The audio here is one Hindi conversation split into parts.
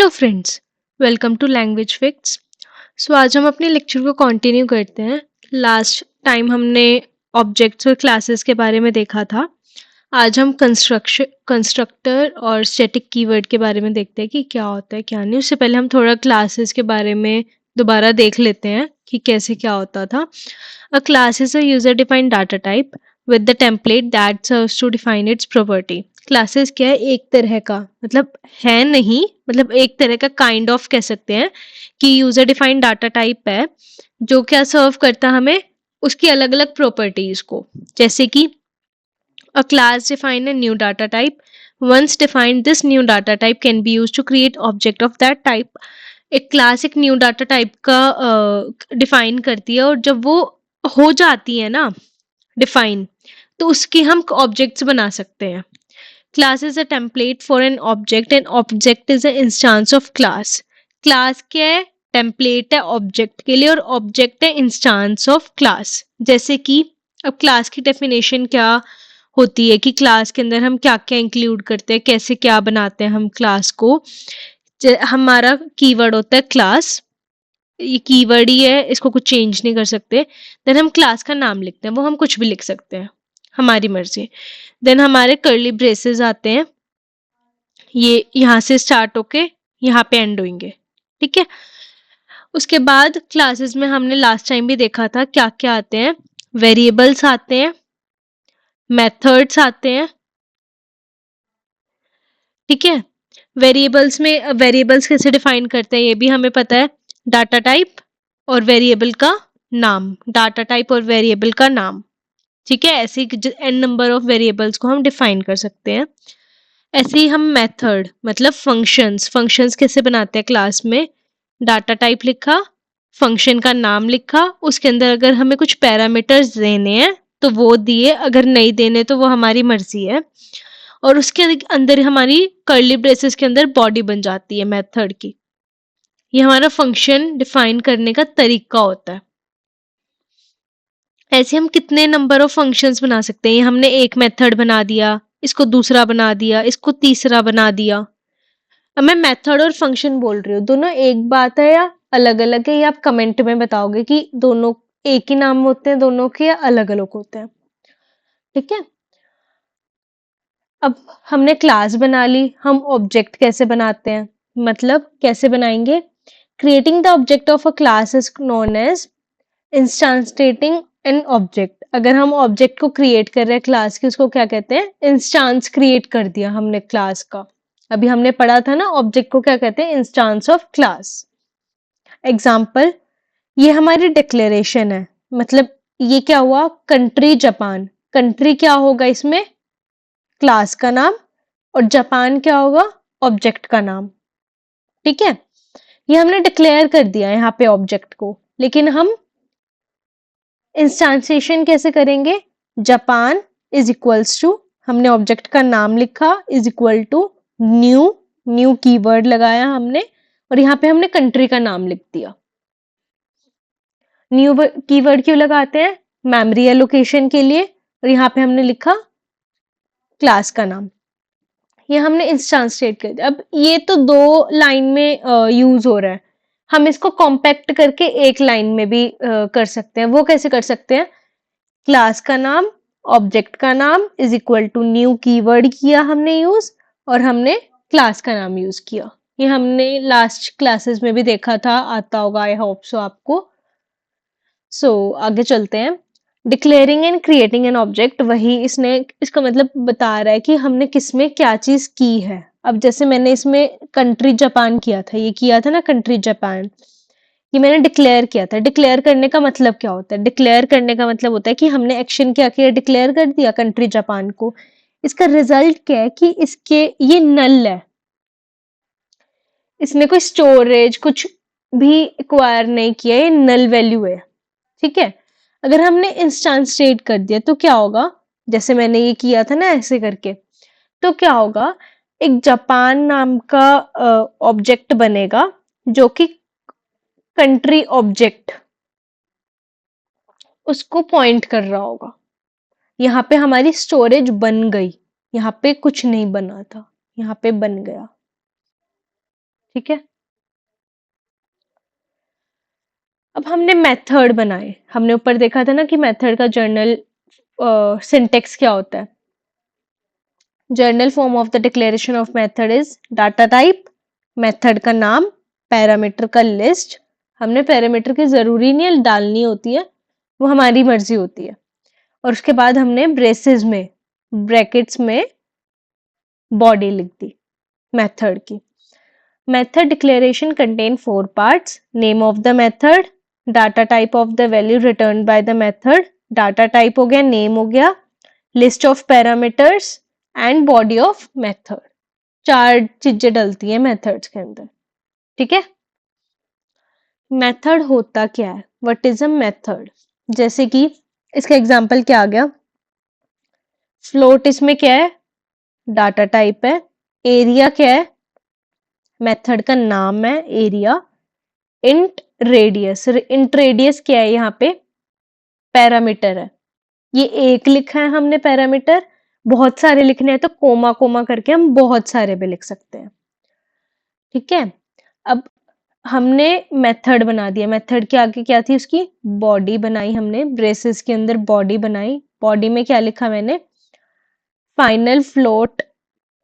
Hello friends, welcome to language facts. आज हम अपने लेक्चर को कंटिन्यू करते हैं। लास्ट टाइम हमने ऑब्जेक्ट्स और क्लासेस के बारे में देखा था। आज हम कंस्ट्रक्टर और स्टैटिक कीवर्ड के बारे में देखते हैं कि क्या होता है क्या नहीं। उससे पहले हम थोड़ा क्लासेस के बारे में दोबारा देख लेते हैं कि कैसे क्या होता था। A class is a user defined data type with the template that serves to define its property. Classes क्या है? एक तरह का, मतलब है नहीं, मतलब एक तरह का काइंड ऑफ कह सकते हैं कि यूजर डिफाइंड डाटा टाइप है जो क्या सर्व करता हमें उसकी अलग अलग प्रॉपर्टीज को। जैसे कि a class define a new data type. Once defined, this new data type can be used to create object of that type. एक क्लास एक न्यू डाटा टाइप का डिफाइन करती है, और जब वो हो जाती है ना डिफाइन, तो उसकी हम ऑब्जेक्ट्स बना सकते हैं। Class is a template for an object and object is a instance of class. Class क्या है? टेम्पलेट है ऑब्जेक्ट के लिए, और ऑब्जेक्ट है इंस्टांस ऑफ क्लास। जैसे कि अब क्लास की डेफिनेशन क्या होती है कि क्लास के अंदर हम क्या क्या इंक्लूड करते हैं, कैसे क्या बनाते हैं हम क्लास को। हमारा कीवर्ड होता है क्लास, ये कीवर्ड ही है, इसको कुछ चेंज नहीं कर सकते। देन हम क्लास का नाम लिखते हैं, वो हम कुछ भी लिख सकते हैं, हमारी मर्जी। देन हमारे कर्ली ब्रेसेस आते हैं, ये यहाँ से स्टार्ट होके यहाँ पे एंड होंगे, ठीक है। उसके बाद क्लासेस में हमने लास्ट टाइम भी देखा था क्या क्या आते हैं। वेरिएबल्स आते हैं, मेथड्स आते हैं, ठीक है। वेरिएबल्स कैसे डिफाइन करते हैं ये भी हमें पता है। डाटा टाइप और वेरिएबल का नाम, डाटा टाइप और वेरिएबल का नाम, ठीक है। ऐसे ही एन नंबर ऑफ वेरिएबल्स को हम डिफाइन कर सकते हैं। ऐसे ही हम मेथड मतलब फंक्शंस कैसे बनाते हैं क्लास में। डाटा टाइप लिखा, फंक्शन का नाम लिखा, उसके अंदर अगर हमें कुछ पैरामीटर्स देने हैं तो वो दिए, अगर नहीं देने तो वो हमारी मर्जी है। और उसके अंदर हमारी कर्ली ब्रेसेस के अंदर बॉडी बन जाती है मेथड की। ये हमारा फंक्शन डिफाइन करने का तरीका होता है। ऐसे हम कितने नंबर ऑफ फंक्शंस बना सकते हैं। हमने एक मेथड बना दिया, इसको दूसरा बना दिया, इसको तीसरा बना दिया। अब मैं मेथड और फंक्शन बोल रही हूँ, दोनों एक बात है या अलग अलग है, ये आप कमेंट में बताओगे कि दोनों एक ही नाम होते हैं दोनों के, या अलग अलग होते हैं, ठीक है। अब हमने क्लास बना ली, हम ऑब्जेक्ट कैसे बनाते हैं, मतलब कैसे बनाएंगे। Creating the object of a class is known as instantiating an object. अगर हम ऑब्जेक्ट को क्रिएट कर रहे हैं क्लास की, उसको क्या कहते हैं? इंस्टांस क्रिएट कर दिया हमने क्लास का। अभी हमने पढ़ा था ना ऑब्जेक्ट को क्या कहते हैं? Instance of class. एग्जाम्पल, ये हमारी डिक्लेरेशन है, मतलब ये क्या हुआ? Country Japan. कंट्री क्या होगा इसमें? क्लास का नाम, और जापान क्या होगा? ऑब्जेक्ट का नाम, ठीक है। ये हमने डिक्लेयर कर दिया यहाँ पे ऑब्जेक्ट को, लेकिन हम इंस्टांसिएशन कैसे करेंगे? जापान इज इक्वल्स टू, हमने ऑब्जेक्ट का नाम लिखा, is equal to new, new keyword लगाया हमने, और यहाँ पे हमने कंट्री का नाम लिख दिया। न्यू कीवर्ड क्यों लगाते हैं? मेमोरी एलोकेशन के लिए, और यहाँ पे हमने लिखा क्लास का नाम। ये हमने इंस्टांसटेट कर दिया। अब ये तो दो लाइन में यूज हो रहा है, हम इसको कॉम्पैक्ट करके एक लाइन में भी कर सकते हैं। वो कैसे कर सकते हैं? क्लास का नाम, ऑब्जेक्ट का नाम is equal to new keyword किया हमने यूज, और हमने क्लास का नाम यूज किया। ये हमने लास्ट क्लासेस में भी देखा था, आता होगा आई होप सो आपको। आगे चलते हैं। Declaring and creating an object, वही इसने इसका मतलब बता रहा है कि हमने किसमें क्या चीज की है। अब जैसे मैंने इसमें कंट्री जापान किया था, ये किया था ना कंट्री जापान, ये मैंने डिक्लेयर किया था। डिक्लेयर करने का मतलब क्या होता है? डिक्लेयर करने का मतलब होता है कि हमने एक्शन क्या किया? डिक्लेयर कर दिया कंट्री जापान को। इसका रिजल्ट क्या है कि इसके ये नल है, इसने कोई स्टोरेज कुछ भी एक्वायर नहीं किया, ये नल वैल्यू है, ठीक है। अगर हमने इंस्टांसटेट कर दिया तो क्या होगा? जैसे मैंने ये किया था ना ऐसे करके, तो क्या होगा? एक जापान नाम का ऑब्जेक्ट बनेगा जो कि कंट्री ऑब्जेक्ट उसको पॉइंट कर रहा होगा। यहाँ पे हमारी स्टोरेज बन गई, यहाँ पे कुछ नहीं बना था, यहाँ पे बन गया, ठीक है। अब हमने मेथड बनाए, हमने ऊपर देखा था ना कि मेथड का जर्नल सिंटेक्स क्या होता है। Journal form of the declaration of method is data type, method का नाम, पैरामीटर का लिस्ट। हमने पैरामीटर की जरूरी नहीं है डालनी होती है, वो हमारी मर्जी होती है। और उसके बाद हमने ब्रेसेस में, ब्रैकेट्स में बॉडी लिख दी मेथड की। Method declaration contain four parts: name of the method, data type of the value returned by the method, data type हो गया, name हो गया, list of parameters and body of method। चार चीजें डलती हैं मेथड्स के अंदर, ठीक है। मेथड होता क्या है, व्हाट इज अ मेथड? जैसे कि इसका एग्जांपल क्या आ गया, फ्लोट इसमें क्या है, डाटा टाइप है। एरिया क्या है, मेथड का नाम है area. Int radius, int radius क्या है, यहाँ पे पैरामीटर है। ये एक लिखा है हमने पैरामीटर, बहुत सारे लिखने हैं तो कोमा कोमा करके हम बहुत सारे भी लिख सकते हैं, ठीक है। अब हमने मेथड बना दिया, मेथड के आगे क्या थी, उसकी बॉडी बनाई हमने, ब्रेसेस के अंदर बॉडी बनाई। बॉडी में क्या लिखा मैंने, final float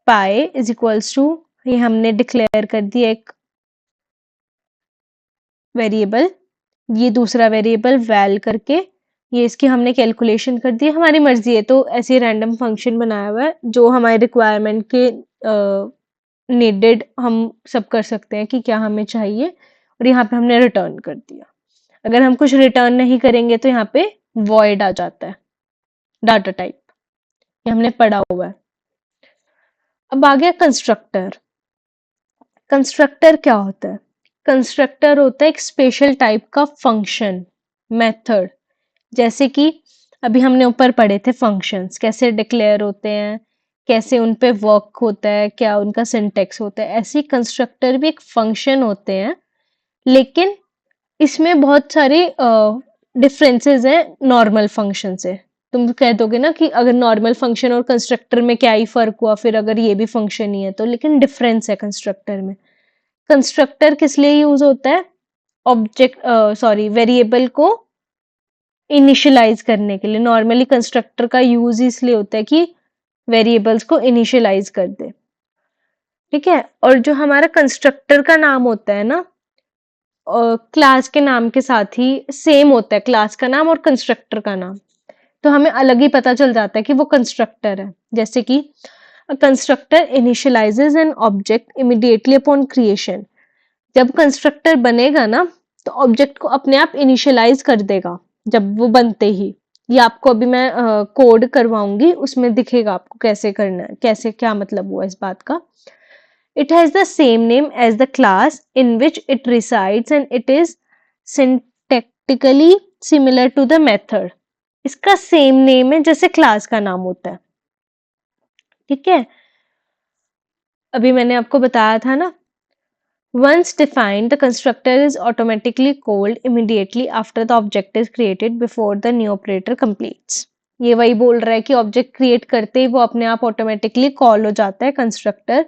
pi is equals to, ये हमने डिक्लेयर कर दिया एक वेरिएबल, ये दूसरा वेरिएबल वैल करके ये इसकी हमने कैलकुलेशन कर दी। हमारी मर्जी है तो ऐसे रैंडम फंक्शन बनाया हुआ है जो हमारे रिक्वायरमेंट के नीडेड हम सब कर सकते हैं कि क्या हमें चाहिए, और यहाँ पे हमने रिटर्न कर दिया। अगर हम कुछ रिटर्न नहीं करेंगे तो यहाँ पे वॉइड आ जाता है डाटा टाइप, ये हमने पढ़ा हुआ है। अब आ गया कंस्ट्रक्टर। कंस्ट्रक्टर क्या होता है, कंस्ट्रक्टर होता है एक स्पेशल टाइप का फंक्शन मेथड। जैसे कि अभी हमने ऊपर पढ़े थे फंक्शंस कैसे डिक्लेयर होते हैं, कैसे उन पे वर्क होता है, क्या उनका सिंटेक्स होता है, ऐसे कंस्ट्रक्टर भी एक फंक्शन होते हैं। लेकिन इसमें बहुत सारे डिफरेंसेस हैं नॉर्मल फंक्शन से। तुम कह दोगे ना कि अगर नॉर्मल फंक्शन और कंस्ट्रक्टर में क्या ही फर्क हुआ, फिर अगर ये भी फंक्शन ही है तो, लेकिन डिफरेंस है कंस्ट्रक्टर में। कंस्ट्रक्टर किस लिए यूज होता है, ऑब्जेक्ट वेरिएबल को इनिशियलाइज करने के लिए। नॉर्मली कंस्ट्रक्टर का यूज इसलिए होता है कि वेरिएबल्स को इनिशियलाइज कर दे, ठीक है। और जो हमारा कंस्ट्रक्टर का नाम होता है ना, क्लास के नाम के साथ ही सेम होता है, क्लास का नाम और कंस्ट्रक्टर का नाम, तो हमें अलग ही पता चल जाता है कि वो कंस्ट्रक्टर है। जैसे कि constructor initializes an object immediately upon creation. जब कंस्ट्रक्टर बनेगा ना तो ऑब्जेक्ट को अपने आप इनिशियलाइज कर देगा जब वो बनते ही। ये आपको अभी मैं कोड करवाऊंगी, उसमें दिखेगा आपको कैसे करना है, कैसे क्या मतलब हुआ इस बात का। It has the same name as the class in which it resides and it is syntactically similar to the method। इसका सेम नेम है जैसे क्लास का नाम होता है, ठीक है। अभी मैंने आपको बताया था ना, once defined the constructor is automatically called immediately after the object is created before the new operator completes। ये वही बोल रहा है कि ऑब्जेक्ट क्रिएट करते ही वो अपने आप ऑटोमेटिकली कॉल हो जाता है constructor.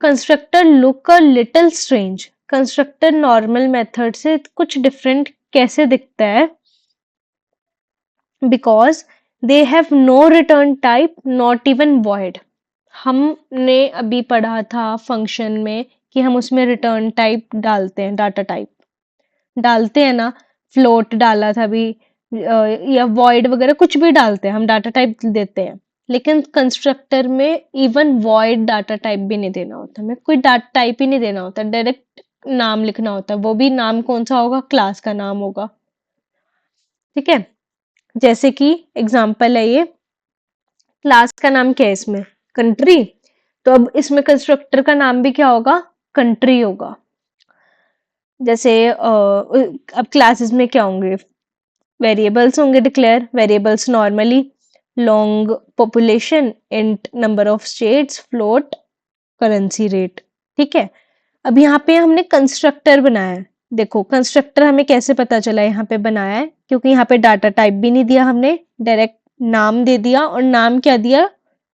Constructor look a little strange, constructor normal method से कुछ डिफरेंट कैसे दिखता है, because they have no return type not even void. हमने अभी पढ़ा था फंक्शन में कि हम उसमें रिटर्न टाइप डालते हैं, डाटा टाइप डालते हैं ना, फ्लोट डाला था अभी, या वॉइड वगैरह कुछ भी डालते हैं हम, डाटा टाइप देते हैं। लेकिन कंस्ट्रक्टर में इवन वॉइड डाटा टाइप भी नहीं देना होता, हमें कोई डाटा टाइप ही नहीं देना होता, डायरेक्ट नाम लिखना होता है। वो भी नाम कौन सा होगा, क्लास का नाम होगा, ठीक है। जैसे कि एग्जांपल है ये, क्लास का नाम क्या है इसमें, कंट्री, तो अब इसमें कंस्ट्रक्टर का नाम भी क्या होगा, कंट्री होगा। जैसे अब क्लासेस में क्या होंगे, वेरिएबल्स होंगे declare, variables normally long population, int number of states, float, currency rate, ठीक है। अब यहाँ पे हमने कंस्ट्रक्टर बनाया है। देखो कंस्ट्रक्टर हमें कैसे पता चला यहाँ पे बनाया है, क्योंकि यहाँ पे डाटा टाइप भी नहीं दिया हमने, डायरेक्ट नाम दे दिया, और नाम क्या दिया,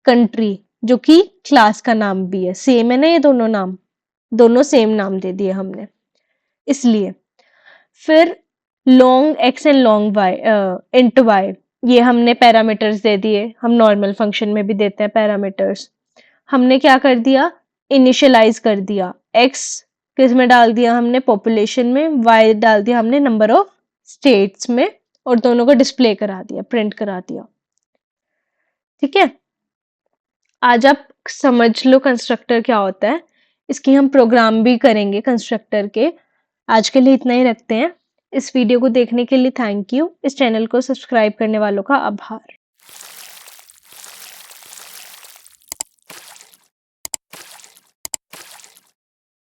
कंट्री, जो कि क्लास का नाम भी है। सेम है ना ये दोनों नाम, दोनों सेम नाम दे दिए हमने इसलिए। फिर long x and long y int y, ये हमने पैरामीटर्स दे दिए, हम नॉर्मल फंक्शन में भी देते हैं पैरामीटर्स। हमने क्या कर दिया, इनिशियलाइज कर दिया, एक्स किस में डाल दिया हमने, पॉपुलेशन में, वाई डाल दिया हमने नंबर ऑफ स्टेट्स में, और दोनों को डिस्प्ले करा दिया, प्रिंट करा दिया। ठीक है, आज आप समझ लो कंस्ट्रक्टर क्या होता है, इसकी हम प्रोग्राम भी करेंगे कंस्ट्रक्टर के। आज के लिए इतना ही रखते हैं। इस वीडियो को देखने के लिए थैंक यू। इस चैनल को सब्सक्राइब करने वालों का आभार।